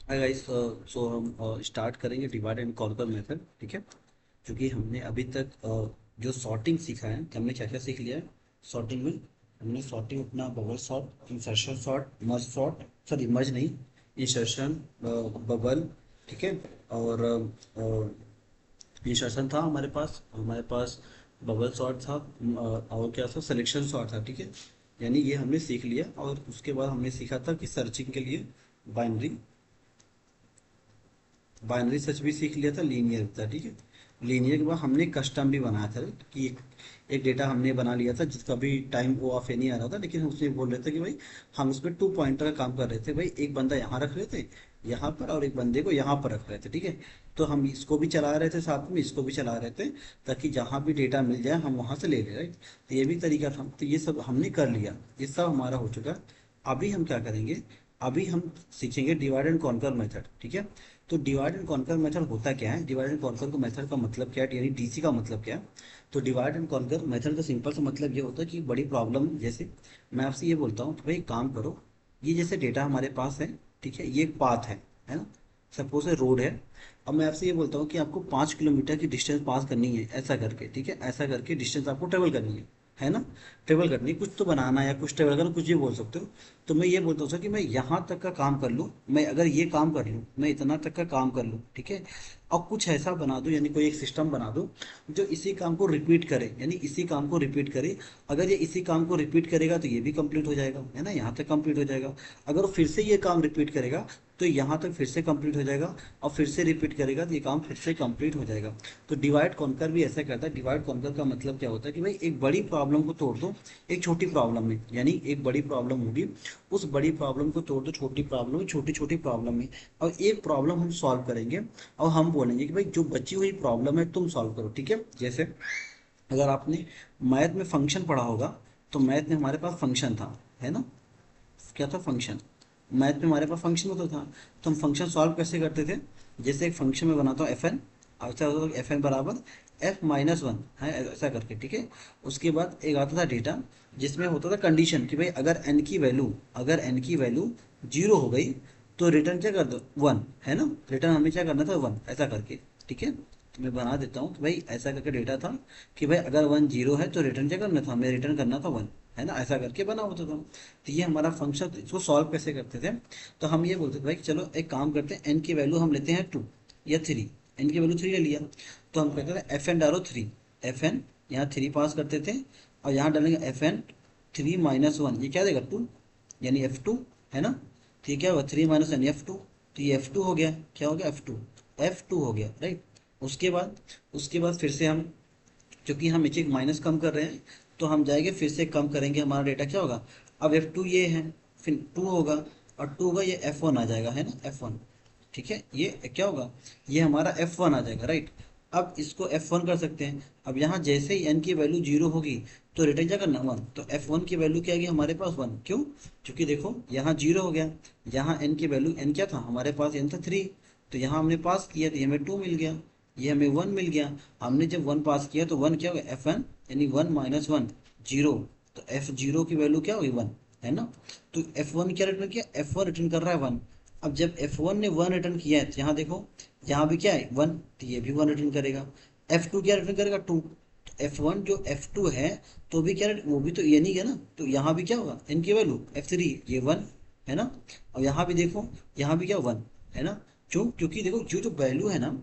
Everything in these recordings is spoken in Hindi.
हाय गाइस, सो हम स्टार्ट करेंगे डिवाइड एंड कॉन्कर मेथड। ठीक है। क्योंकि हमने अभी तक जो सॉर्टिंग सीखा है, हमने क्या क्या सीख लिया है सॉर्टिंग में। हमने सॉर्टिंग अपना bubble sort, insertion sort, merge sort, sorry merge नहीं, इंसर्शन, बबल। ठीक है। और इंसर्शन था हमारे पास बबल सॉर्ट था, और क्या था, सिलेक्शन सॉर्ट था। ठीक है। यानी ये हमने सीख लिया, और उसके बाद हमने सीखा था कि सर्चिंग के लिए बाइनरी बाइनरी सर्च भी सीख लिया था, लीनियर था। ठीक है। लीनियर के बाद हमने कस्टम भी बनाया था कि एक डेटा हमने बना लिया था जिसका भी टाइम वो ऑफ नहीं आ रहा था, लेकिन हम उसमें बोल रहे थे कि भाई हम उस पर 2 पॉइंटर का काम कर रहे थे। भाई एक बंदा यहाँ रख रहे थे, यहाँ पर, और एक बंदे को यहाँ पर रख रहे थे। ठीक है। तो हम इसको भी चला रहे थे, साथ में इसको भी चला रहे थे, ताकि जहाँ भी डेटा मिल जाए हम वहाँ से ले लें। राइट। तो ये भी तरीका था। तो ये सब हमने कर लिया, ये सब हमारा हो चुका। अभी हम क्या करेंगे, अभी हम सीखेंगे डिवाइड एंड कॉन्कर मेथड। ठीक है। तो डिवाइड एंड कॉन्कर मेथड होता क्या है, डिवाइड एंड कॉन्कर का मेथड का मतलब क्या है, यानी डीसी का मतलब क्या है। तो डिवाइड एंड कॉन्कर मेथड का सिंपल सा मतलब ये होता है कि बड़ी प्रॉब्लम, जैसे मैं आपसे ये बोलता हूँ कि भाई काम करो, ये जैसे डेटा हमारे पास है, ठीक है, ये एक पाथ है ना, सपोज है रोड है। अब मैं आपसे ये बोलता हूँ कि आपको 5 किलोमीटर की डिस्टेंस पास करनी है, ऐसा करके। ठीक है, ऐसा करके डिस्टेंस आपको ट्रेवल करनी है ना, ट्रेवल करनी है, कुछ तो बनाना है या कुछ ट्रेवल करना, कुछ भी बोल सकते हो। तो मैं ये बोलता हूँ सर कि मैं यहाँ तक का काम कर लूँ, मैं अगर ये काम कर लूँ, मैं इतना तक का काम कर लूँ। ठीक है। और कुछ ऐसा बना दूँ, यानी कोई एक सिस्टम बना दूँ जो इसी काम को रिपीट करे, यानी इसी काम को रिपीट करे। अगर ये इसी काम को रिपीट करेगा तो ये भी कंप्लीट हो जाएगा, है ना, यहाँ तक कंप्लीट हो जाएगा। अगर वो फिर से ये काम रिपीट करेगा तो यहाँ तक फिर से कंप्लीट हो जाएगा, और फिर से रिपीट करेगा तो ये काम फिर से कंप्लीट हो जाएगा। तो डिवाइड कॉन्कर भी ऐसा करता है। डिवाइड कॉन्कर का मतलब क्या होता है कि भाई एक बड़ी प्रॉब्लम को तोड़ दो एक छोटी प्रॉब्लम में, यानी एक बड़ी प्रॉब्लम होगी, उस बड़ी प्रॉब्लम को तोड़ दो छोटी प्रॉब्लम में, छोटी छोटी प्रॉब्लम में, और एक प्रॉब्लम हम सॉल्व करेंगे। और हम बोलेंगे कि भाई जो बची हुई प्रॉब्लम है तुम सॉल्व करो। ठीक है। जैसे अगर आपने मैथ में फंक्शन पढ़ा होगा, तो मैथ में हमारे पास फंक्शन था, है ना, क्या था, फंक्शन। मैथ में हमारे पास फंक्शन होता था, तो हम फंक्शन सॉल्व कैसे करते थे। जैसे एक फंक्शन में बनाता हूँ एफ एन, अच्छा होता था एफ एन बराबर F-1 है, ऐसा करके। ठीक है। उसके बाद एक आता था डेटा, जिसमें होता था कंडीशन कि भाई अगर एन की वैल्यू 0 हो गई तो रिटर्न क्या कर दो, 1, है ना, रिटर्न हमें क्या करना था, 1, ऐसा करके। ठीक है। तो मैं बना देता हूँ कि भाई ऐसा करके डेटा था कि भाई अगर 1 0 है तो रिटर्न क्या करना था, हमें रिटर्न करना था 1, है ना, ऐसा करके बना होता था। तो ये हमारा फंक्शन, इसको सॉल्व कैसे करते थे। तो हम ये बोलते थे भाई चलो एक काम करते हैं, एन की वैल्यू हम लेते हैं 2 या 3, एन की वैल्यू 3 ले लिया, तो हम कहते थे एफ एन डालो 3, एफ एन, यहाँ 3 पास करते थे, और यहाँ डालेंगे एफ एन 3 - 1, ये क्या देगा 2, यानी F2, है ना। तो ये क्या होगा 3 - 1 F2, तो ये F2 हो गया, क्या हो गया F2 हो गया, राइट। उसके बाद फिर से हम, क्योंकि हम एक एक माइनस कम कर रहे हैं, तो हम जाएंगे फिर से कम करेंगे, हमारा डेटा क्या होगा, अब F2 ये है, फिर 2 होगा, और 2 होगा, ये F1 आ जाएगा, है ना, F1। ठीक है, ये क्या होगा, ये हमारा F1 आ जाएगा, राइट। अब इसको F1 कर सकते हैं। अब यहाँ जैसे ही n की वैल्यू 0 होगी तो रिटर्न क्या करना, 1, तो F1 की वैल्यू क्या आएगी हमारे पास, 1, क्यों, क्योंकि देखो यहाँ 0 हो गया, यहाँ n की वैल्यू, n क्या था हमारे पास, n था 3, तो यहाँ हमने पास किया तो ये हमें 2 मिल गया, ये हमें 1 मिल गया। हमने जब 1 पास किया तो 1 क्या होगा, F1, यानी 1 - 1 0, तो F0 की वैल्यू क्या होगी, 1, है ना। तो F1 क्या रिटर्न किया, F1 रिटर्न कर रहा है 1। अब जब F1 ने 1 रिटर्न किया है तो यहाँ देखो, यहाँ भी क्या है 1, तो ये भी 1 रिटर्न करेगा। F2 क्या रिटर्न करेगा, 2, तो F1 जो F2 है, तो भी क्या, वो भी तो ये नहीं है ना, तो यहाँ भी क्या होगा, इनकी वैल्यू F3, ये 1, है ना। और यहाँ भी देखो, यहाँ भी क्या 1, है ना। क्यों, क्योंकि देखो जो जो वैल्यू है ना,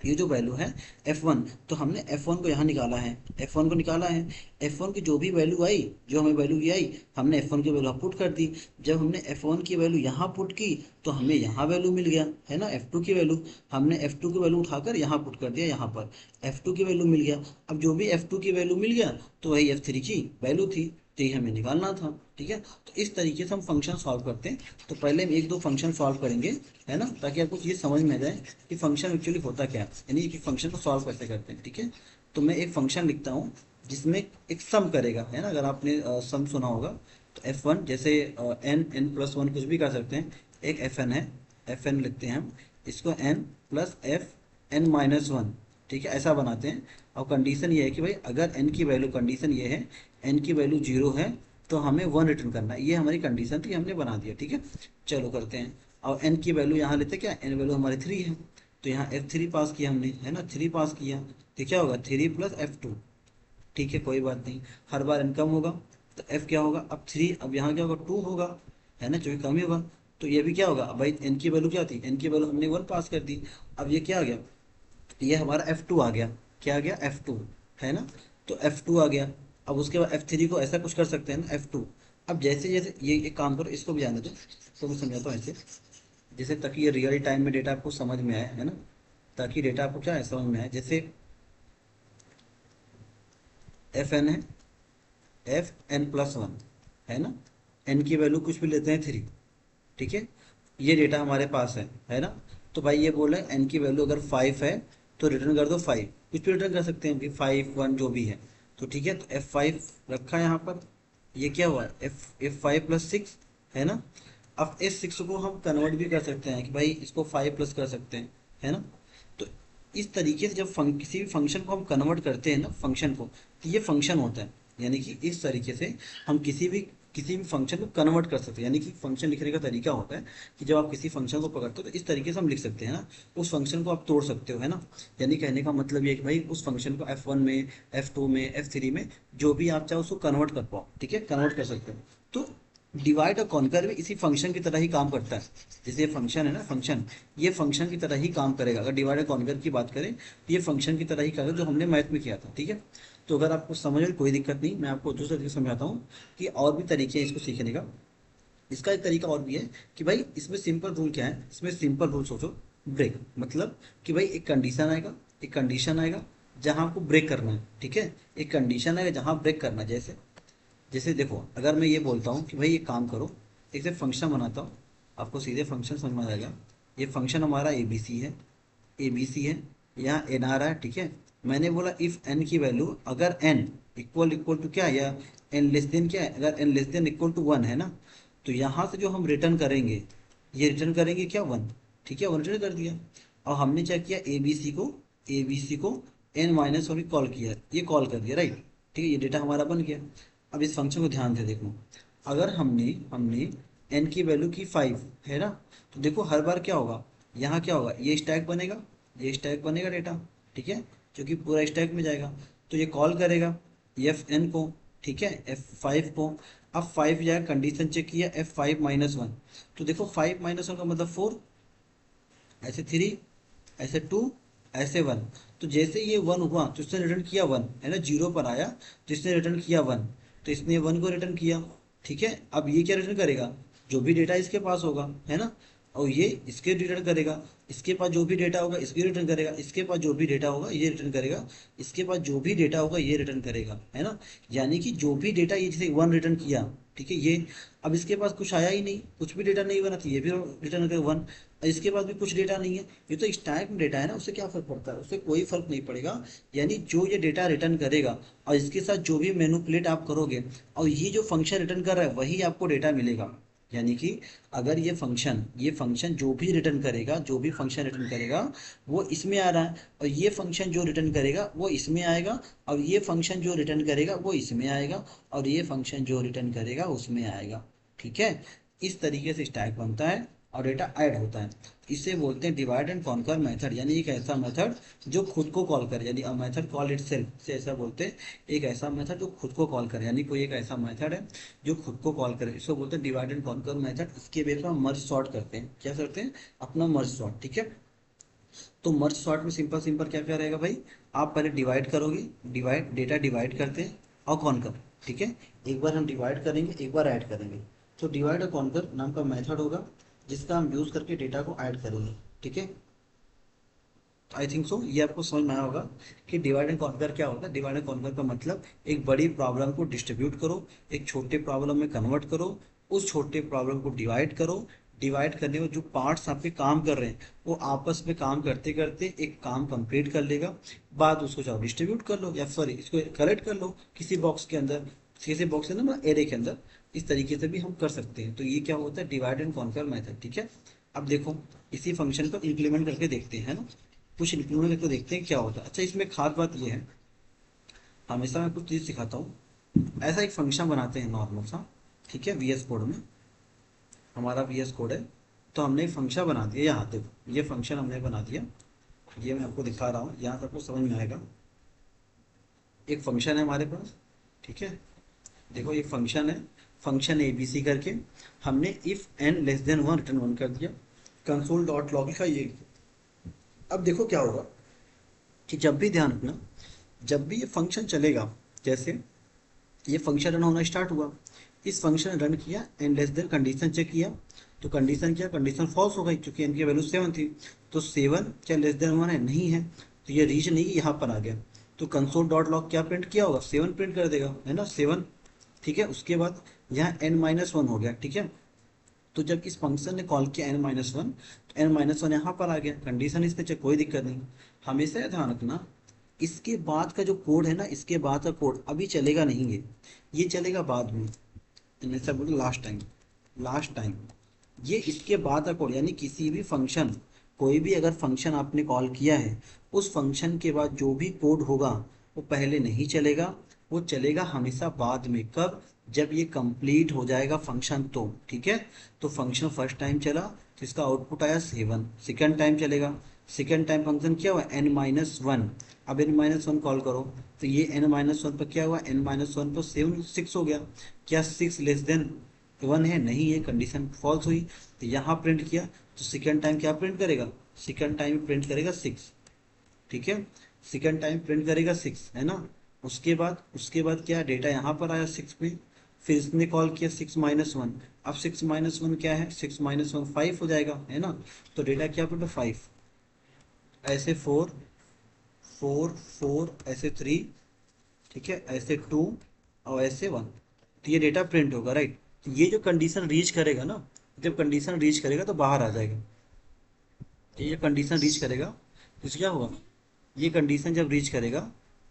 ये जो वैल्यू है F1, तो हमने F1 को यहाँ निकाला है, F1 को निकाला है, F1 की जो भी वैल्यू आई, जो हमें वैल्यू की आई, हमने F1 की वैल्यू पुट कर दी। जब हमने F1 की वैल्यू यहाँ पुट की तो हमें यहाँ वैल्यू मिल गया, है ना, F2 की वैल्यू, हमने F2 की वैल्यू उठाकर यहाँ पुट कर दिया, यहाँ पर F2 की वैल्यू मिल गया। अब जो भी F2 की वैल्यू मिल गया तो वही F3 की वैल्यू थी, तो ये हमें निकालना था। ठीक है। तो इस तरीके से हम फंक्शन सॉल्व करते हैं। तो पहले हम एक दो फंक्शन सॉल्व करेंगे, है ना, ताकि आपको ये समझ में आ जाए कि फंक्शन एक्चुअली होता क्या है, यानी कि फंक्शन को सॉल्व कैसे करते हैं। ठीक है। तो मैं एक फंक्शन लिखता हूँ जिसमें एक सम करेगा, है ना, अगर आपने सम सुना होगा, तो F1 जैसे n+1 कुछ भी कर सकते हैं, एक Fn है, Fn लिखते हैं हम, इसको n+F(n-1), ठीक है, ऐसा बनाते हैं। और कंडीशन ये है कि भाई अगर n की वैल्यू, कंडीशन ये है n की वैल्यू 0 है तो हमें 1 रिटर्न करना है, ये हमारी कंडीशन थी, हमने बना दिया। ठीक है। चलो करते हैं। और n की वैल्यू यहाँ लेते क्या, n वैल्यू हमारी 3 है, तो यहाँ F3 पास किया हमने, है ना, 3 पास किया, तो क्या होगा 3 प्लस F2। ठीक है, कोई बात नहीं, हर बार n कम होगा, तो f क्या होगा, अब 3, अब यहाँ क्या होगा 2 होगा, है ना, क्योंकि कम ही होगा। तो ये भी क्या होगा, अब भाई n की वैल्यू क्या थी, n की वैल्यू हमने 1 पास कर दी, अब ये क्या आ गया, ये हमारा F2 आ गया, क्या आ गया F2, है ना, तो F2 आ गया। अब उसके बाद F3 को ऐसा कुछ कर सकते हैं ना F2। अब जैसे जैसे ये एक काम करो, इसको भी जाने दो, इसको मैं समझाता हूँ ऐसे, जैसे ताकि ये रियल टाइम में डेटा आपको समझ में आए, है ना, ताकि डेटा आपको क्या है समझ में आए। जैसे एफ एन है, एफ एन प्लस वन, है ना, एन की वैल्यू कुछ भी लेते हैं 3, ठीक है, ये डेटा हमारे पास है ना। तो भाई ये बोला एन की वैल्यू अगर 5 है तो रिटर्न कर दो 5, कुछ भी रिटर्न कर सकते हैं कि 5 1 जो भी है। तो ठीक है, तो F5 रखा है यहाँ पर, ये क्या हुआ F5 + 6, है ना। अब इस 6 को हम कन्वर्ट भी कर सकते हैं कि भाई इसको 5 प्लस कर सकते हैं, है ना। तो इस तरीके से जब किसी भी फंक्शन को हम कन्वर्ट करते हैं ना फंक्शन को, तो ये फंक्शन होता है, यानी कि इस तरीके से हम किसी भी फंक्शन को कन्वर्ट कर सकते हैं। यानी कि फंक्शन लिखने का तरीका होता है कि जब आप किसी फंक्शन को पकड़ते हो तो इस तरीके से हम लिख सकते हैं ना, उस फंक्शन को आप तोड़ सकते हो, है ना। यानी कहने का मतलब ये है कि भाई उस फंक्शन को F1 में, F2 में, F3 में जो भी आप चाहो उसको कन्वर्ट कर पाओ, ठीक है, कन्वर्ट कर सकते हो। तो डिवाइड और कॉन्कर भी इसी फंक्शन की तरह ही काम करता है। जैसे ये फंक्शन है ना, फंक्शन, ये फंक्शन की तरह ही काम करेगा। अगर डिवाइड और कॉन्कर की बात करें तो ये फंक्शन की तरह ही करेगा जो हमने मैथ में किया था, ठीक है। तो अगर आपको समझ में कोई दिक्कत नहीं, मैं आपको दूसरे तरीके से समझाता हूँ कि और भी तरीके हैं इसको सीखने का। इसका एक तरीका और भी है कि भाई इसमें सिंपल रूल क्या है, इसमें सिंपल रूल सोचो, ब्रेक, मतलब कि भाई एक कंडीशन आएगा, एक कंडीशन आएगा जहां आपको ब्रेक करना है, ठीक है, एक कंडीशन आएगा जहां ब्रेक करना है। जैसे जैसे देखो, अगर मैं ये बोलता हूँ कि भाई ये काम करो, एक से फंक्शन बनाता हूँ, आपको सीधे फंक्शन समझ में आ जाएगा। ये फंक्शन हमारा ABC है, ABC है, यहाँ n आ रहा है, ठीक है। मैंने बोला इफ n की वैल्यू अगर n इक्वल इक्वल टू क्या, या n लेस देन क्या है, अगर n less than equal to 1 है ना, तो यहाँ से जो हम रिटर्न करेंगे, ये रिटर्न करेंगे क्या 1, ठीक है, 1 रिटर्न कर दिया। और हमने क्या किया, ABC को n-1 कॉल किया, ये कॉल कर दिया, राइट, ठीक है, ये डेटा हमारा बन गया। अब इस फंक्शन को ध्यान से देखो, अगर हमने हमने n की वैल्यू की 5, है ना, तो देखो हर बार क्या होगा, यहाँ क्या होगा, ये स्टैक बनेगा, ये स्टैक बनेगा डेटा, ठीक है, क्योंकि पूरा स्टैक में जाएगा। तो ये कॉल करेगा एफ एन को, ठीक है, F5 को। अब 5 जाएगा, कंडीशन चेक किया F5 - 1, तो देखो 5 - 1 का मतलब 4, ऐसे 3, ऐसे 2, ऐसे 1। तो जैसे ये 1 हुआ तो इसने रिटर्न किया 1, है ना, 0 पर आया तो इसने रिटर्न किया 1, तो इसने 1 को रिटर्न किया, ठीक है। अब ये क्या रिटर्न करेगा, जो भी डेटा इसके पास होगा, है ना, और ये इसके रिटर्न करेगा, इसके पास जो भी डेटा होगा इसके रिटर्न करेगा, इसके पास जो भी डेटा होगा ये रिटर्न करेगा, इसके पास जो भी डेटा होगा ये रिटर्न करेगा, है ना। यानी कि जो भी डेटा, ये जैसे 1 रिटर्न किया, ठीक है, ये अब इसके पास कुछ आया ही नहीं, कुछ भी डेटा नहीं बना, तो ये भी रिटर्न करेगा 1। इसके पास भी कुछ डेटा नहीं है, ये तो स्टैक में डेटा है ना, उससे क्या फर्क पड़ता है, उससे कोई फर्क नहीं पड़ेगा। यानी जो ये डेटा रिटर्न करेगा और इसके साथ जो भी मैनिपुलेट आप करोगे और ये जो फंक्शन रिटर्न कर रहा है वही आपको डेटा मिलेगा। यानी कि अगर ये फंक्शन जो भी रिटर्न करेगा, जो भी फंक्शन रिटर्न करेगा वो इसमें आ रहा है, और ये फंक्शन जो रिटर्न करेगा वो इसमें आएगा, और ये फंक्शन जो रिटर्न करेगा वो इसमें आएगा, और ये फंक्शन जो रिटर्न करेगा उसमें आएगा, ठीक है। इस तरीके से स्टैक बनता है और डेटा ऐड होता है। इसे बोलते हैं डिवाइड एंड कॉन्कर मेथड, यानी एक ऐसा मेथड जो खुद को कॉल करे, यानी अ मेथड कॉल इटसेल्फ से ऐसा बोलते हैं, एक ऐसा मेथड जो खुद को कॉल करे, यानी कोई एक ऐसा मेथड है जो खुद को कॉल करे, इसको बोलते हैं डिवाइड एंड कॉन्कर मेथड। इसके बेस पर हम मर्ज सॉर्ट करते हैं, क्या करते हैं, अपना मर्ज सॉर्ट, ठीक है। तो मर्ज सॉर्ट में सिंपल सिंपल क्या क्या रहेगा भाई, आप पहले डिवाइड करोगे, डिवाइड डेटा डिवाइड करते हैं और कॉन्कर, ठीक है, एक बार हम डिवाइड करेंगे, एक बार ऐड करेंगे। तो डिवाइड और कॉन्कर नाम का मेथड होगा जिसका हम यूज करके डेटा को ऐड करेंगे, ठीक है। आई थिंक सो ये आपको समझ में आया होगा कि डिवाइड एंड कॉन्कर क्या होता है। डिवाइड एंड कॉन्कर का मतलब एक बड़ी प्रॉब्लम को डिस्ट्रीब्यूट करो, एक छोटे प्रॉब्लम में कन्वर्ट करो, उस छोटे प्रॉब्लम को डिवाइड करो, डिवाइड करने में जो पार्ट्स आपके काम कर रहे हैं वो आपस में काम करते करते एक काम कंप्लीट कर लेगा, बाद उसको चाहो डिस्ट्रीब्यूट कर लो, या सॉरी इसको कलेक्ट कर लो किसी बॉक्स के अंदर, किसी बॉक्स के अंदर मतलब एरे के अंदर। इस तरीके से भी हम कर सकते हैं। तो ये क्या होता है, डिवाइड एंड कॉन्कर मेथड, ठीक है। अब देखो इसी फंक्शन को इम्प्लीमेंट करके देखते हैं ना, कुछ इंक्लूड करके देखते हैं क्या होता है। अच्छा, इसमें खास बात ये है, हमेशा मैं कुछ चीज़ सिखाता हूँ, ऐसा एक फंक्शन बनाते हैं नॉर्मल सा, ठीक है, VS कोड में, हमारा VS कोड है। तो हमने एक फंक्शन बना दिया। यहाँ देखो ये फंक्शन हमने बना दिया, ये मैं आपको दिखा रहा हूँ, यहाँ तक आपको समझ में आएगा। एक फंक्शन है हमारे पास, ठीक है, देखो एक फंक्शन है, फंक्शन ए बी सी करके हमने if n less than one return one कर दिया, कंसोल डॉट लॉग लिखा ये। अब देखो क्या होगा कि जब भी ध्यान रखना, जब भी ये फंक्शन चलेगा, जैसे ये फंक्शन रन होना स्टार्ट हुआ, इस फंक्शन रन किया and less than condition check किया, तो कंडीशन क्या, कंडीशन फॉल्स हो गई क्योंकि एन की वैल्यू 7 थी। तो 7 क्या लेस देन 1 है, नहीं है, तो ये रीच नहीं, यहाँ पर आ गया। तो कंसोल डॉट लॉग क्या प्रिंट किया होगा, 7 प्रिंट कर देगा, है ना, 7। ठीक है, उसके बाद यहाँ n-1 हो गया, ठीक है। तो जब इस फंक्शन ने कॉल किया n-1, तो n-1 यहाँ पर आ गया, कंडीशन इसमें चेक, कोई दिक्कत नहीं। हमेशा ध्यान रखना, इसके बाद का जो कोड है ना, इसके बाद का कोड अभी चलेगा नहीं, ये चलेगा बाद में, जैसे बोलो लास्ट टाइम, लास्ट टाइम, ये इसके बाद का कोड, यानी किसी भी फंक्शन, कोई भी अगर फंक्शन आपने कॉल किया है, उस फंक्शन के बाद जो भी कोड होगा वो पहले नहीं चलेगा, वो चलेगा हमेशा बाद में। कब, जब ये कंप्लीट हो जाएगा फंक्शन तो, ठीक है। तो फंक्शन फर्स्ट टाइम चला तो इसका आउटपुट आया 7, सेकेंड टाइम चलेगा, सेकेंड टाइम फंक्शन क्या हुआ n-1, अब n-1 कॉल करो, तो ये n-1 पर क्या हुआ, n-1 पर 6 हो गया, क्या 6 लेस देन 1 है, नहीं है, कंडीशन फॉल्स हुई, तो यहाँ प्रिंट किया, तो सेकेंड टाइम क्या प्रिंट करेगा, सेकेंड टाइम प्रिंट करेगा 6, ठीक है, सेकेंड टाइम प्रिंट करेगा 6, है ना। उसके बाद क्या डेटा यहाँ पर आया 6 में, फिर इसने कॉल किया 6-1, अब 6-1 क्या है, 6-1 5 हो जाएगा, है ना। तो डेटा क्या प्रिंट, 5, ऐसे 4, 4 4, ऐसे 3, ठीक है, ऐसे 2 और ऐसे 1, तो ये डेटा प्रिंट होगा, राइट। तो ये जो कंडीशन रीच करेगा ना, जब कंडीशन रीच करेगा तो बाहर आ जाएगा, ये कंडीशन रीच करेगा तो क्या होगा, ये कंडीशन जब रीच करेगा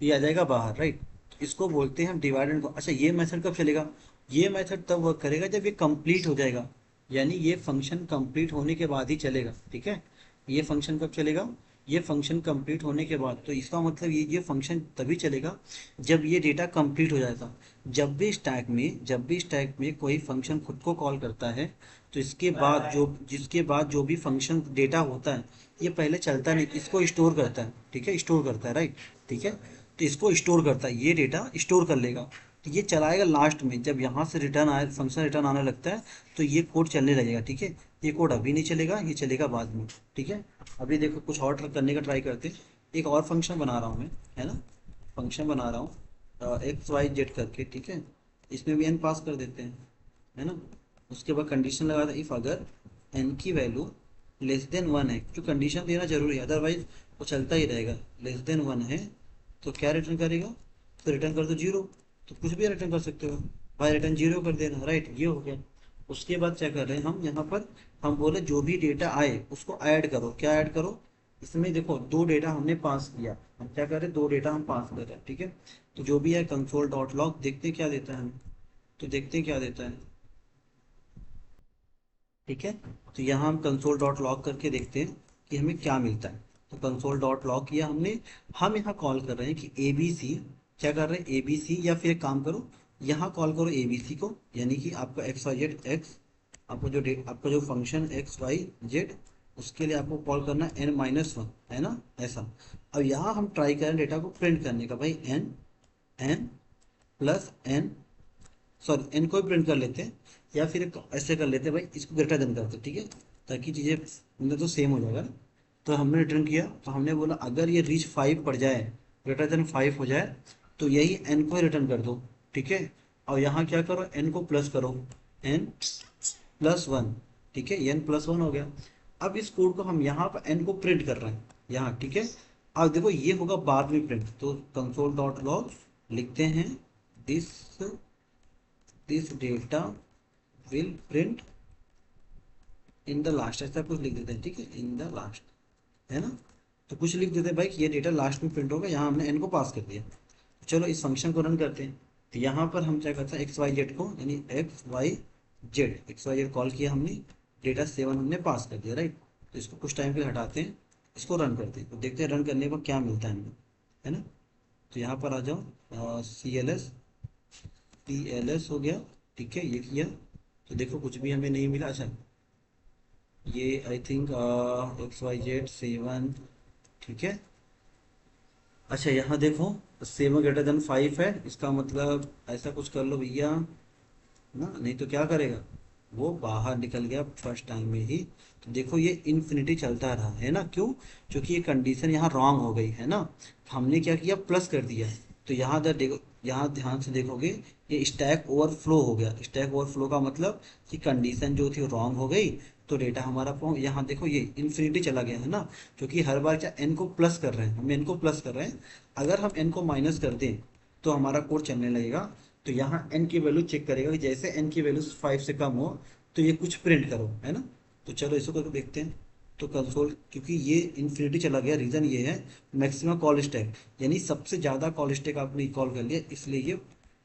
तो ये आ जाएगा बाहर, राइट। तो इसको बोलते हैं हम डिवाइड एंड। अच्छा, ये मेथड कब चलेगा, ये मेथड तब वर्क करेगा जब ये कंप्लीट हो जाएगा, यानी ये फंक्शन कंप्लीट होने के बाद ही चलेगा, ठीक है। ये फंक्शन कब चलेगा, ये फंक्शन कंप्लीट होने के बाद, तो इसका मतलब ये फंक्शन तभी चलेगा जब ये डेटा कंप्लीट हो जाएगा। जब भी स्टैक में कोई फंक्शन खुद को कॉल करता है, तो इसके बाद जो, जिसके बाद जो भी फंक्शन डेटा होता है, ये पहले चलता नहीं, इसको स्टोर करता है, ठीक है, स्टोर करता है, राइट, ठीक है। तो इसको स्टोर करता है, ये डेटा स्टोर कर लेगा, तो ये चलाएगा लास्ट में, जब यहाँ से रिटर्न आए, फंक्शन रिटर्न आने लगता है, तो ये कोड चलने लगेगा, ठीक है। ये कोड अभी नहीं चलेगा, ये चलेगा बाद में, ठीक है। अभी देखो कुछ और करने का ट्राई करते हैं। एक और फंक्शन बना रहा हूँ मैं, है ना, फंक्शन बना रहा हूँ XYZ करके, ठीक है। इसमें भी n पास कर देते हैं, है ना। उसके बाद कंडीशन लगा था, इफ अगर n की वैल्यू लेस देन 1 है, जो कंडीशन देना जरूरी है, अदरवाइज वो चलता ही रहेगा। लेस देन 1 है तो क्या रिटर्न करेगा, तो रिटर्न कर दो 0, तो कुछ भी रिटर्न कर सकते हो भाई, रिटर्न 0 कर देना, राइट, ये हो गया। उसके बाद क्या कर रहे हैं हम यहाँ पर, हम बोले जो भी डेटा आए उसको ऐड करो, क्या ऐड करो, इसमें देखो दो डेटा हमने पास किया, हम क्या कर रहे हैं, दो डेटा हम पास कर रहे हैं, ठीक है। तो जो भी है कंसोल डॉट लॉग, देखते हैं क्या देता है हमें, तो देखते हैं क्या देता है, ठीक है। तो यहाँ हम कंसोल डॉट लॉग करके देखते हैं कि हमें क्या मिलता है। तो कंसोल डॉट लॉग किया हमने, हम यहाँ कॉल कर रहे हैं कि ए बी सी, क्या कर रहे हैं ए बी सी, या फिर एक काम करो, यहाँ कॉल करो ए बी सी को, यानी कि आपका एक्स वाई जेड एक्स, आपका जो फंक्शन एक्स वाई जेड, उसके लिए आपको कॉल करना है n-1, है ना, ऐसा। अब यहाँ हम ट्राई करें डेटा को प्रिंट करने का, भाई n plus n, sorry n को भी प्रिंट कर लेते हैं, या फिर ऐसे कर लेते हैं भाई, इसको ग्रेटर देन करते हैं, ठीक है, ताकि चीज़ें मतलब तो सेम हो जाएगा ना। तो हमने रिटर्न किया, तो हमने बोला अगर ये रीच 5 पड़ जाए, ग्रेटर देन 5 हो जाए, तो यही n को रिटर्न कर दो, ठीक है। और यहाँ क्या करो, n को प्लस करो, n+1, ठीक है, n+1 हो गया। अब इस कोड को हम यहाँ पर n को प्रिंट कर रहे हैं यहाँ, ठीक है। अब देखो ये होगा बाद में प्रिंट, तो कंसोल डॉट लॉग लिखते हैं, this this data will print in the last, ऐसा कुछ लिख देते हैं, ठीक है, इन द लास्ट, है ना। तो कुछ लिख देते हैं भाई कि ये डेटा लास्ट में प्रिंट होगा, यहाँ हमने n को पास कर दिया। चलो इस फंक्शन को रन करते हैं। तो यहाँ पर हम क्या करते हैं, एक्स वाई जेड को, यानी एक्स वाई जेड कॉल किया हमने, डेटा 7 हमने पास कर दिया, राइट। तो इसको कुछ टाइम के लिए हटाते हैं, इसको रन करते हैं, तो देखते हैं रन करने पर क्या मिलता है हमें, है ना। तो यहाँ पर आ जाओ, सी एल एस हो गया, ठीक है, ये किया, तो देखो कुछ भी हमें नहीं मिला। अच्छा, ये आई थिंक XYZ 7, ठीक है। अच्छा यहाँ देखो, 7 > 5 है, इसका मतलब ऐसा कुछ कर लो भैया ना, नहीं तो क्या करेगा, वो बाहर निकल गया फर्स्ट टाइम में ही। तो देखो ये इन्फिनिटी चलता रहा है ना, क्यों? क्योंकि ये कंडीशन यहाँ रॉन्ग हो गई है ना, हमने क्या किया, प्लस कर दिया। तो यहाँ दर देखो, यहाँ ध्यान से देखोगे, ये स्टैक ओवरफ्लो हो गया। स्टैक ओवरफ्लो का मतलब कि कंडीशन जो थी रॉन्ग हो गई, तो डेटा हमारा यहाँ देखो ये इन्फिनिटी चला गया है ना, क्योंकि हर बार क्या एन को प्लस कर रहे हैं, हम एन को प्लस कर रहे हैं। अगर हम एन को माइनस कर दें तो हमारा कोड चलने लगेगा। तो यहाँ n की वैल्यू चेक करेगा कि जैसे n की वैल्यू 5 से कम हो तो ये कुछ प्रिंट करो, है ना। तो चलो इसको करके देखते हैं। तो कंसोल, क्योंकि ये इन्फिनिटी चला गया, रीजन ये है मैक्सिमम कॉल स्टैक, यानी सबसे ज्यादा कॉल स्टैक आपने कॉल कर लिया, इसलिए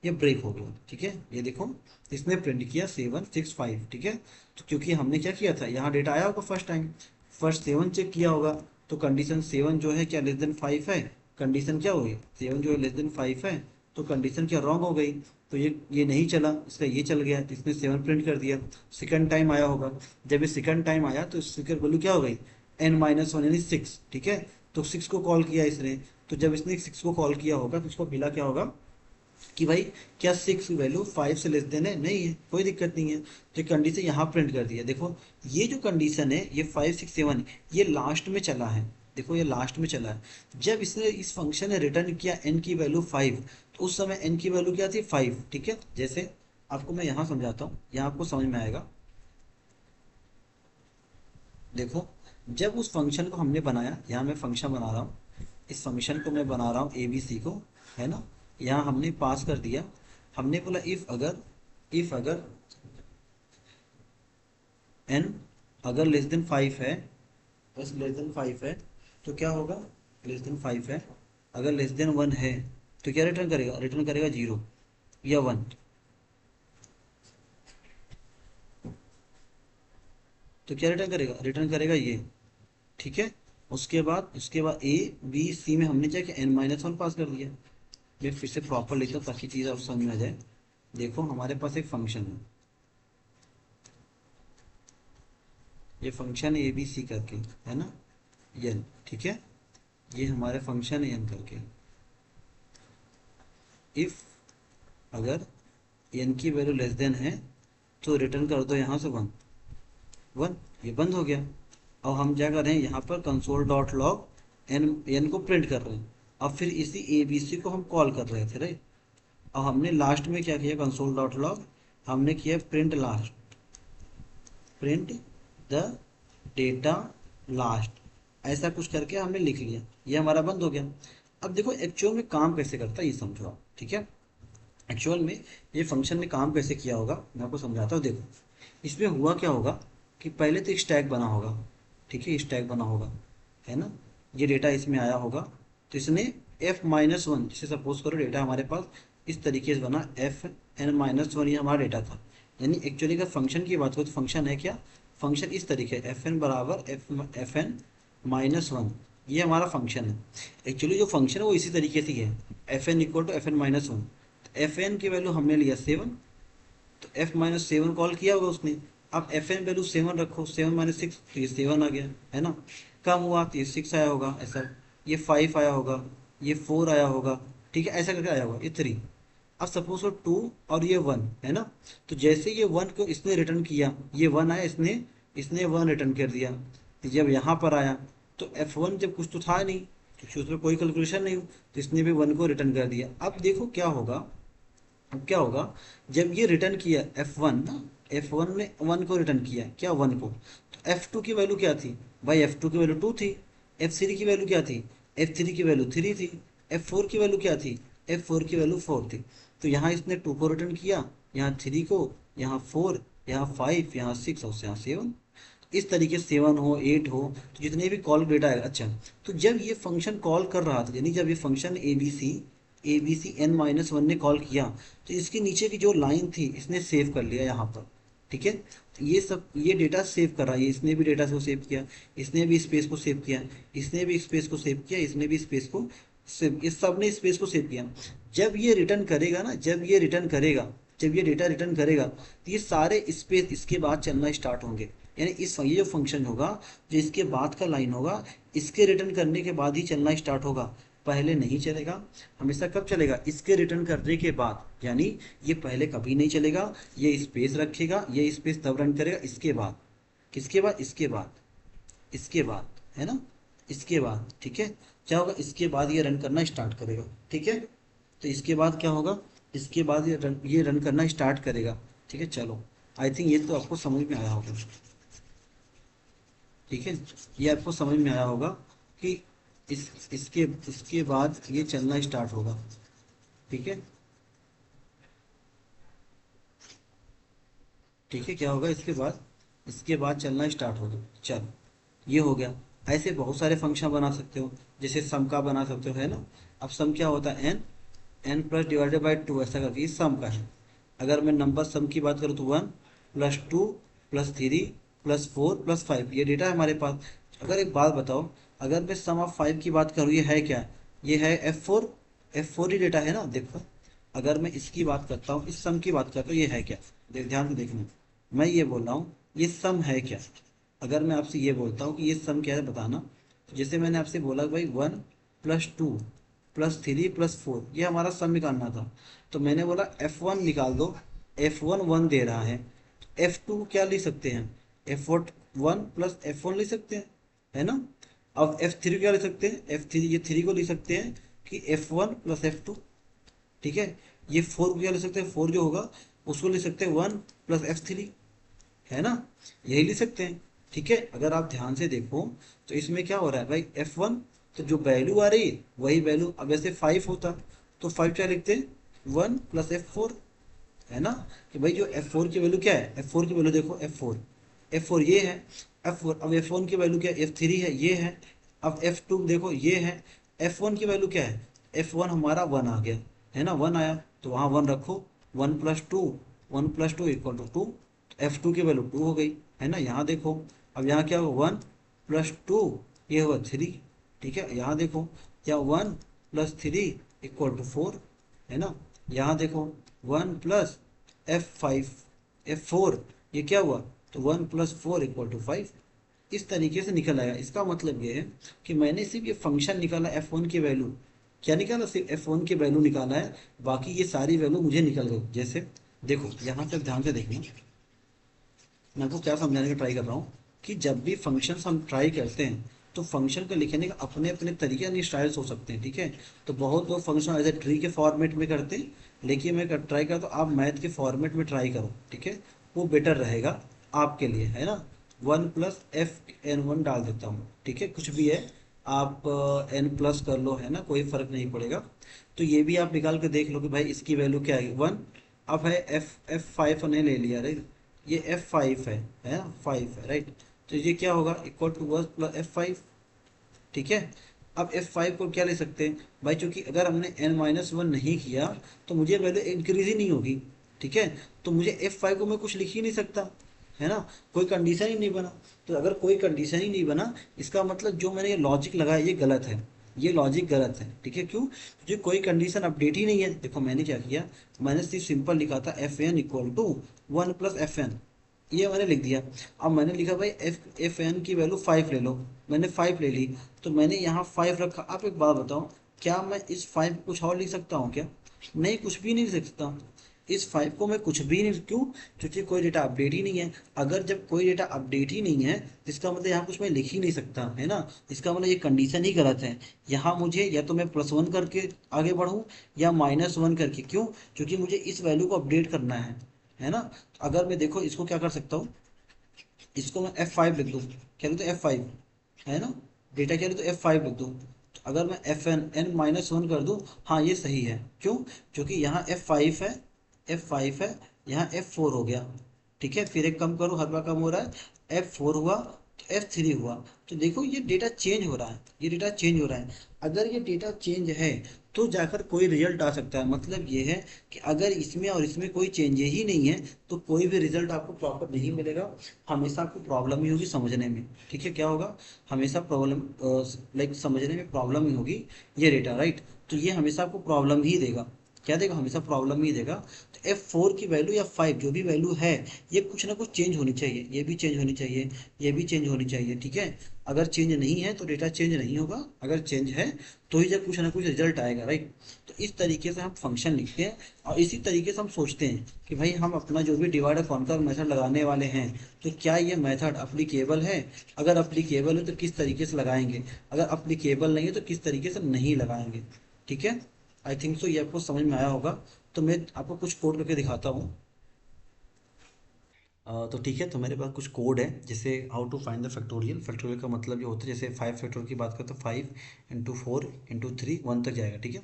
ये ब्रेक हो गया, ठीक है। ये देखो इसने प्रिंट किया 765, ठीक है। तो क्योंकि हमने क्या किया था, यहाँ डेटा आया होगा फर्स्ट टाइम, फर्स्ट 7 चेक किया होगा, तो कंडीशन 7 जो है क्या लेस देन 5 है, कंडीशन क्या होगी 7 जो है लेस देन 5 है, तो कंडीशन क्या रॉन्ग हो गई। तो ये नहीं चला, इसका ये चल गया, तो इसने 7 प्रिंट कर दिया। सेकंड टाइम आया होगा, जब ये सेकंड टाइम आया तो इसकी वैल्यू क्या हो गई, n-1 यानी 6, ठीक है। तो 6 को कॉल किया इसने, तो जब इसने 6 को कॉल किया होगा तो उसको मिला क्या होगा कि भाई क्या 6 वैल्यू 5 से लेस देन है, नहीं है, कोई दिक्कत नहीं है। तो कंडीशन यहाँ प्रिंट कर दिया। देखो ये जो कंडीशन है ये 5 6 7 ये लास्ट में चला है, देखो ये लास्ट में चला है। जब इसने इस फंक्शन ने रिटर्न किया n की वैल्यू 5, तो उस समय n की वैल्यू क्या थी 5, ठीक है। जैसे आपको मैं यहाँ समझाता हूँ, यहाँ आपको समझ में आएगा। देखो जब उस फंक्शन को हमने बनाया, यहाँ मैं फंक्शन बना रहा हूँ, इस फंक्शन को मैं बना रहा हूँ ABC को, है ना। यहाँ हमने पास कर दिया, हमने बोला इफ अगर n अगर लेस देन 5 है, बस लेस देन 5 है, तो क्या होगा, लेस देन 5 है, अगर लेस देन 1 है तो क्या रिटर्न करेगा, रिटर्न करेगा 0 या 1। तो क्या रिटर्न करेगा, रिटर्न करेगा ये, ठीक है। उसके बाद A B C में हमने क्या किया, n-1 पास कर दिया। मैं फिर से प्रॉपर लिखता हूँ ताकि चीज़ और समझ में आ जाए। देखो हमारे पास एक फंक्शन है, ये फंक्शन ABC करके, है ना, n, ठीक है। ये हमारे फंक्शन है n करके। इफ अगर n की वैल्यू लेस देन है तो रिटर्न कर दो यहाँ से 1 1, ये बंद हो गया। अब हम क्या कर रहे हैं, यहाँ पर कंसोल डॉट लॉग n को प्रिंट कर रहे हैं। अब फिर इसी ABC को हम कॉल कर रहे थे, राइट। अब हमने लास्ट में क्या किया, कंसोल डॉट लॉग हमने किया print last, print the data last, ऐसा कुछ करके हमने लिख लिया, ये हमारा बंद हो गया। अब देखो एक्चुअल में काम कैसे करता है ये समझो आप, ठीक है। एक्चुअल में ये फंक्शन ने काम कैसे किया होगा मैं आपको समझाता हूँ। देखो इसमें हुआ क्या होगा कि पहले तो एक स्टैक बना होगा, ठीक है, स्टैक बना होगा, है ना। ये डेटा इसमें आया होगा, तो इसने f-1, जिसे सपोज करो डेटा हमारे पास इस तरीके से बना fn-1, ये हमारा डेटा था। यानी एक्चुअली अगर फंक्शन की बात करो तो फंक्शन है क्या, फंक्शन इस तरीके fn बराबर fn-1, ये हमारा फंक्शन है। एक्चुअली जो फंक्शन है वो इसी तरीके से ही है, fn equal to fn-1। F n की वैल्यू हमने लिया 7, तो f-7 कॉल किया होगा उसने। अब एफ एन वैल्यू 7 रखो, 7 - 6, तो ये 7 आ गया, है ना। कम हुआ तो ये 6 आया होगा ऐसा, ये 5 आया होगा, ये 4 आया होगा, ठीक है, ऐसा करके आया होगा, ये 3। अब सपोज 2 और ये 1, है ना। तो जैसे ये 1 को इसने रिटर्न किया, ये 1 आया, इसने इसने 1 रिटर्न कर दिया। तो जब यहाँ पर आया तो F1 जब कुछ तो था नहीं, क्योंकि उसमें कोई कैलकुलेशन नहीं, तो इसने भी 1 को रिटर्न कर दिया। अब देखो क्या होगा, अब क्या होगा, जब ये रिटर्न किया F1 ना, F1 ने 1 को रिटर्न किया, क्या 1 को, तो F2 की वैल्यू क्या थी भाई, F2 की वैल्यू 2 थी। F3 की वैल्यू क्या थी, F3 की वैल्यू 3 थी। F4 की वैल्यू क्या थी, F4 की वैल्यू 4 थी। तो यहाँ इसने 2 को रिटर्न किया, यहाँ 3 को, यहाँ 4, यहाँ 5, यहाँ 6 और यहाँ 7। इस तरीके से 7 हो 8 हो, तो जितने भी कॉल डेटा आएगा। अच्छा, तो जब ये फंक्शन कॉल कर रहा था, यानी जब ये फंक्शन ABC n-1 ने कॉल किया, तो इसके नीचे की जो लाइन थी इसने सेव कर लिया यहाँ पर, ठीक है। तो ये सब ये डेटा सेव कर रहा है, इसने भी डेटा को सेव किया, इसने भी स्पेस को सेव किया, इसने भी स्पेस को सेव किया, इसने भी स्पेस को सेव, इस सब ने स्पेस को सेव किया। जब ये रिटर्न करेगा ना, जब ये रिटर्न करेगा, जब ये डेटा रिटर्न करेगा, तो ये सारे स्पेस इसके बाद चलना स्टार्ट होंगे। यानी ये जो फंक्शन होगा, जो इसके बाद का लाइन होगा, इसके रिटर्न करने के बाद ही चलना स्टार्ट होगा, पहले नहीं चलेगा। हमेशा कब चलेगा? इसके रिटर्न करने के बाद, यानी ये पहले कभी नहीं चलेगा। ये स्पेस रखेगा, ये स्पेस तब रन करेगा इसके बाद। किसके बाद? इसके बाद, इसके बाद, है ना, इसके बाद। ठीक है, क्या होगा? इसके बाद ये रन करना स्टार्ट करेगा। ठीक है, तो इसके बाद क्या होगा? इसके बाद ये रन करना स्टार्ट करेगा। ठीक है, चलो, आई थिंक ये तो आपको समझ में आया होगा। ठीक है, ये आपको समझ में आया होगा कि इसके इसके बाद ये चलना स्टार्ट होगा। ठीक है, ठीक है, क्या होगा? इसके बाद चलना स्टार्ट होगा। चलो, ये हो गया। ऐसे बहुत सारे फंक्शन बना सकते हो, जैसे सम का बना सकते हो, है ना। अब सम क्या होता है? N plus divided by two, ऐसा करके ये सम का है। अगर मैं नंबर सम की बात करूँ तो 1 + 2 + 3 + 4 + 5, ये डेटा है हमारे पास। अगर एक बात बताओ, अगर मैं सम ऑफ 5 की बात करूँ, ये है क्या? ये है F4। F4 ही डेटा है ना, देखो। अगर मैं इसकी बात करता हूँ, इस सम की बात करता हूँ, ये है क्या? ध्यान से देखना, मैं ये बोल रहा हूँ, ये सम है क्या? अगर मैं आपसे ये बोलता हूँ कि ये सम क्या है, बताना। तो जैसे मैंने आपसे बोला कि भाई 1 + 2 + 3 + 4, ये हमारा सम निकालना था। तो मैंने बोला F1 निकाल दो। F1 1 दे रहा है। F2 क्या लिख सकते हैं? F1 + F1 लिख सकते हैं, है ना। अब F3 क्या लिख सकते हैं? F3, ये 3 को लिख सकते हैं कि F1 + F2। ठीक है, ये 4 को क्या लिख सकते हैं? 4 जो होगा उसको लिख सकते हैं 1 + F3, है ना, यही लिख सकते हैं। ठीक है, अगर आप ध्यान से देखो तो इसमें क्या हो रहा है भाई? F1, तो जो वैल्यू आ रही है वही वैल्यू। अब वैसे 5 होता तो 5 क्या लिखते हैं? 1 + F4, है ना। कि भाई जो F4 की वैल्यू क्या है? F4 की वैल्यू देखो, F4 ये है। F4, अब F1 की वैल्यू क्या है? F3 है, ये है। अब F2 देखो, ये है। F1 की वैल्यू क्या है? F1 हमारा 1 आ गया, है ना, 1 आया, तो वहाँ 1 रखो। 1 + 2 = 2। F2 की वैल्यू 2 हो गई, है ना। यहाँ देखो, अब यहाँ क्या होगा? 1 + 2, ये होगा 3। ठीक है, यहाँ देखो, क्या 1 + 3 = 4, है ना। यहाँ देखो, 1 + F4, ये क्या हुआ? तो 1 + 4 = 5। इस तरीके से निकल आया। इसका मतलब ये है कि मैंने सिर्फ ये फंक्शन निकाला, F1 की वैल्यू। क्या निकाला? सिर्फ F1 की वैल्यू निकाला है, बाकी ये सारी वैल्यू मुझे निकल गई। जैसे देखो, यहाँ तक ध्यान से देखना, मैं आपको क्या समझाने का ट्राई कर रहा हूँ कि जब भी फंक्शंस हम ट्राई करते हैं, तो फंक्शन को लिखने का अपने अपने तरीके यानी स्टाइल्स हो सकते हैं। ठीक है, तो बहुत लोग फंक्शन एज ए ट्री के फॉर्मेट में करते हैं, लेकिन मैं ट्राई करता हूँ आप मैथ के फॉर्मेट में ट्राई करो। ठीक है, वो बेटर रहेगा आपके लिए, है ना। 1 + Fn1 डाल देता हूँ। ठीक है, कुछ भी है, आप n+ कर लो, है ना, कोई फर्क नहीं पड़ेगा। तो ये भी आप निकाल के देख लो कि भाई इसकी वैल्यू क्या है? 1। अब है F5 ने ले लिया, राइट, ये F5 है ना, 5 है, राइट। तो ये क्या होगा? = 1 + F5। ठीक है, अब F5 को क्या ले सकते हैं भाई? चूंकि अगर हमने n-1 नहीं किया तो मुझे वैल्यू इंक्रीज ही नहीं होगी। ठीक है, तो मुझे F5 को मैं कुछ लिख ही नहीं सकता, है ना, कोई कंडीशन ही नहीं बना। तो अगर कोई कंडीशन ही नहीं बना, इसका मतलब जो मैंने ये लॉजिक लगाया ये गलत है, ये लॉजिक गलत है। ठीक है, क्यों? क्योंकि कोई कंडीशन अपडेट ही नहीं है। देखो मैंने क्या किया, मैंने सिर्फ सिंपल लिखा था Fn = 1 + Fn, ये मैंने लिख दिया। अब मैंने लिखा भाई एफ एन की वैल्यू 5 ले लो, मैंने 5 ले ली, तो मैंने यहाँ 5 रखा। आप एक बात बताओ, क्या मैं इस 5 को कुछ और लिख सकता हूँ क्या? नहीं, कुछ भी नहीं लिख सकता। इस 5 को मैं कुछ भी नहीं, क्यों? क्योंकि कोई डेटा अपडेट ही नहीं है। अगर जब कोई डेटा अपडेट ही नहीं है, तो इसका मतलब यहाँ कुछ मैं लिख ही नहीं सकता, है ना। इसका मतलब ये कंडीशन ही गलत है। यहाँ मुझे या तो मैं +1 करके आगे बढ़ूँ या -1 करके। क्यों? क्योंकि मुझे इस वैल्यू को अपडेट करना है ना। तो अगर मैं देखो इसको क्या कर सकता हूँ, इसको मैं F5 लिख दूँ, क्या लिख दूँ? F5, है ना, डेटा क्या लिख दूँ? F5 लिख दूँ। तो अगर मैं n-1 कर दूँ, हाँ ये सही है। क्यों? क्योंकि यहाँ F5 है, F5 है, यहाँ F4 हो गया। ठीक है, फिर एक कम करो, हर बार कम हो रहा है, F4 हुआ तो F3 हुआ। तो देखो ये डेटा चेंज हो रहा है, ये डेटा चेंज हो रहा है। अगर ये डेटा चेंज है तो जाकर कोई रिजल्ट आ सकता है। मतलब ये है कि अगर इसमें और इसमें कोई चेंज ही नहीं है, तो कोई भी रिजल्ट आपको प्रॉपर नहीं मिलेगा। हमेशा आपको प्रॉब्लम ही होगी समझने में। ठीक है, क्या होगा? हमेशा प्रॉब्लम, लाइक समझने में प्रॉब्लम ही होगी ये डेटा, राइट। तो ये हमेशा आपको प्रॉब्लम ही देगा। क्या देगा, हमेशा प्रॉब्लम ही देगा। तो F4 की वैल्यू या 5 जो भी वैल्यू है, ये कुछ ना कुछ चेंज होनी चाहिए, ये भी चेंज होनी चाहिए, ये भी चेंज होनी चाहिए, ठीक है। अगर चेंज नहीं है तो डेटा चेंज नहीं होगा, अगर चेंज है तो ही जब कुछ ना कुछ रिजल्ट आएगा, राइट। तो इस तरीके से हम फंक्शन लिखते हैं और इसी तरीके से हम सोचते हैं कि भाई हम अपना जो भी डिवाइड और कॉन्कर मेथड लगाने वाले हैं, तो क्या ये मेथड अप्लीकेबल है, अगर अप्लीकेबल है तो किस तरीके से लगाएंगे, अगर अप्लीकेबल नहीं है तो किस तरीके से नहीं लगाएंगे, ठीक है। आई थिंक सो ये आपको समझ में आया होगा। तो मैं आपको कुछ कोड करके दिखाता हूँ। तो ठीक है, तो मेरे पास कुछ कोड है, जैसे how to find the factorial. Factorial का मतलब ये होता है, जैसे 5 फैक्टोरियल की बात करें तो 5 × 4 × 3 1 तक जाएगा, ठीक है।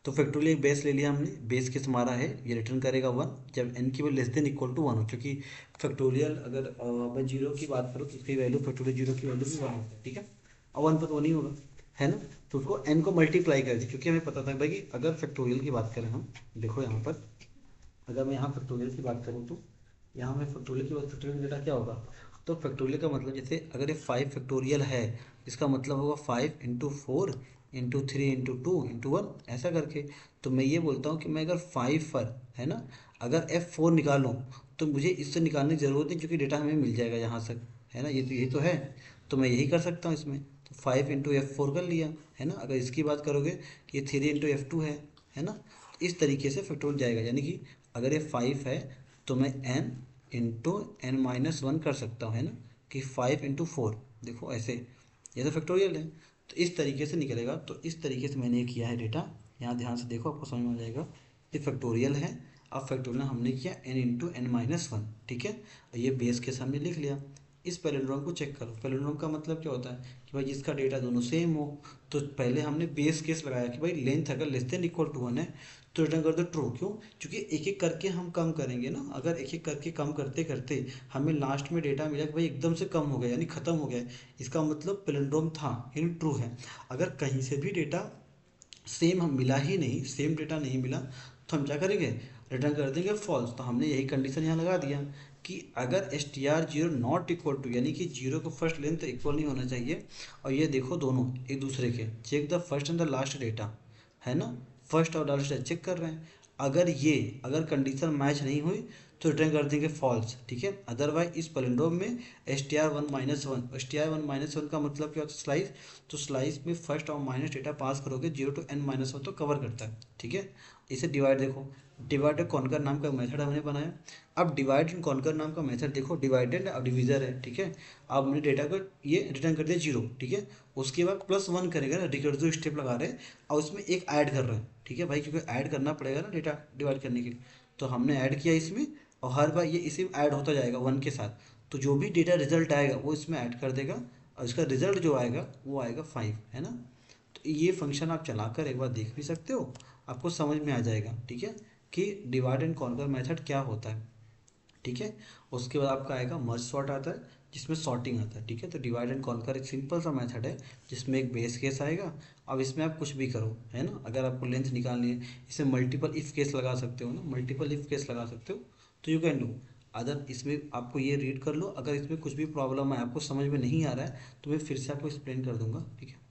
तो फैक्टोरियल बेस ले लिया हमने, बेस केस हमारा है, ये रिटर्न करेगा 1 जब n की value less than equal to 1 हो, क्योंकि फैक्टोरियल अगर मैं जीरो की बात करूँ तो इसकी वैल्यू फैक्टोरियल जीरो की वैल्यू भी 1 होता है, ठीक है। और 1 पर तो 1 ही होगा, है ना। तो उसको n को मल्टीप्लाई कर दी, क्योंकि हमें पता था भाई कि अगर फैक्टोरियल की बात करें हम, देखो यहाँ पर अगर मैं यहाँ फैक्टोरियल की बात करूँ तो यहाँ में फैक्टोरियल की बात, फैक्टोरियल डेटा क्या होगा। तो फैक्टोरियल का मतलब, जैसे अगर ये 5 फैक्टोरियल है, इसका मतलब होगा 5 × 4 × 3 × 2 × 1 ऐसा करके। तो मैं ये बोलता हूँ कि मैं अगर 5 पर, है ना, अगर F4 निकालूँ तो मुझे इससे निकालने की ज़रूरत नहीं, क्योंकि डेटा हमें मिल जाएगा यहाँ से, है ना, ये तो है। तो मैं यही कर सकता हूँ इसमें, तो 5 × F4 कर लिया, है ना। अगर इसकी बात करोगे कि ये 3 × F2 है ना। तो इस तरीके से फैक्टोरियल जाएगा, यानी कि अगर ये 5 है तो मैं n × n−1 कर सकता हूँ, है ना, कि 5 × 4, देखो ऐसे, ये तो फैक्टोरियल है। तो इस तरीके से निकलेगा, तो इस तरीके से मैंने ये किया है डेटा। यहाँ ध्यान से देखो, आपको समझ में आ जाएगा। ये फैक्टोरियल है, अब फैक्टोरियल हमने किया n × n−1, ठीक है। और ये बेस के सामने लिख लिया। इस पैरेललोग्राम को चेक करो, पैरेललोग्राम का मतलब क्या होता है कि भाई जिसका डेटा दोनों सेम हो। तो पहले हमने बेस केस लगाया कि भाई लेंथ अगर लेस देन इक्वल टू 1 है तो रिटर्न कर दो ट्रू। क्यों? क्योंकि एक एक करके हम कम करेंगे ना, अगर एक एक करके कम करते करते हमें लास्ट में डेटा मिला कि भाई एकदम से कम हो गया, यानी खत्म हो गया, इसका मतलब पैरेललोग्राम था, यानी ट्रू है। अगर कहीं से भी डेटा सेम हम मिला ही नहीं, सेम डेटा नहीं मिला, तो हम क्या करेंगे, रिटर्न कर देंगे फॉल्स। तो हमने यही कंडीशन यहाँ लगा दिया कि अगर str0 नॉट इक्वल टू, यानी कि जीरो का फर्स्ट लेंथ इक्वल नहीं होना चाहिए, और ये देखो दोनों एक दूसरे के, check the first and the last data, है ना, फर्स्ट और लास्ट डेटा चेक कर रहे हैं। अगर कंडीशन मैच नहीं हुई तो रिटर्न कर देंगे फॉल्स, ठीक है। अदरवाइज इस पैलिंड्रोम में str1 - 1 का मतलब क्या होता है, स्लाइस। तो स्लाइस में फर्स्ट और माइनस डेटा पास करोगे 0 to n - 1 तो कवर करता है, ठीक है। इसे डिवाइड देखो, डिवाइड एंड कॉन्कर नाम का मेथड हमने बनाया। अब डिवाइड एंड कॉन्कर नाम का मेथड देखो, डिवाइडेड और डिविजर है, ठीक है। अब हमने डेटा को ये रिटर्न कर दिया 0, ठीक है। उसके बाद +1 करेगा ना, रिकर्सिव स्टेप लगा रहे हैं और उसमें एक ऐड कर रहे हैं, ठीक है भाई, क्योंकि ऐड करना पड़ेगा ना डेटा डिवाइड करने के लिए। तो हमने ऐड किया इसमें, और हर बार ये इसी में ऐड होता जाएगा 1 के साथ। तो जो भी डेटा रिजल्ट आएगा वो इसमें ऐड कर देगा, और इसका रिजल्ट जो आएगा वो आएगा 5, है ना। तो ये फंक्शन आप चलाकर एक बार देख भी सकते हो, आपको समझ में आ जाएगा, ठीक है, कि डिवाइड एंड कॉन्कर मेथड क्या होता है, ठीक है। उसके बाद आपका आएगा मर्ज सॉर्ट आता है, जिसमें सॉर्टिंग आता है, ठीक है। तो डिवाइड एंड कॉन्कर एक सिंपल सा मेथड है, जिसमें एक बेस केस आएगा। अब इसमें आप कुछ भी करो, है ना, अगर आपको लेंथ निकालनी है, इसमें मल्टीपल इफ केस लगा सकते हो ना, मल्टीपल इफ केस लगा सकते हो, तो यू कैन डू। अदर इसमें आपको ये रीड कर लो, अगर इसमें कुछ भी प्रॉब्लम है, आपको समझ में नहीं आ रहा है, तो मैं फिर से आपको एक्सप्लेन कर दूंगा, ठीक है।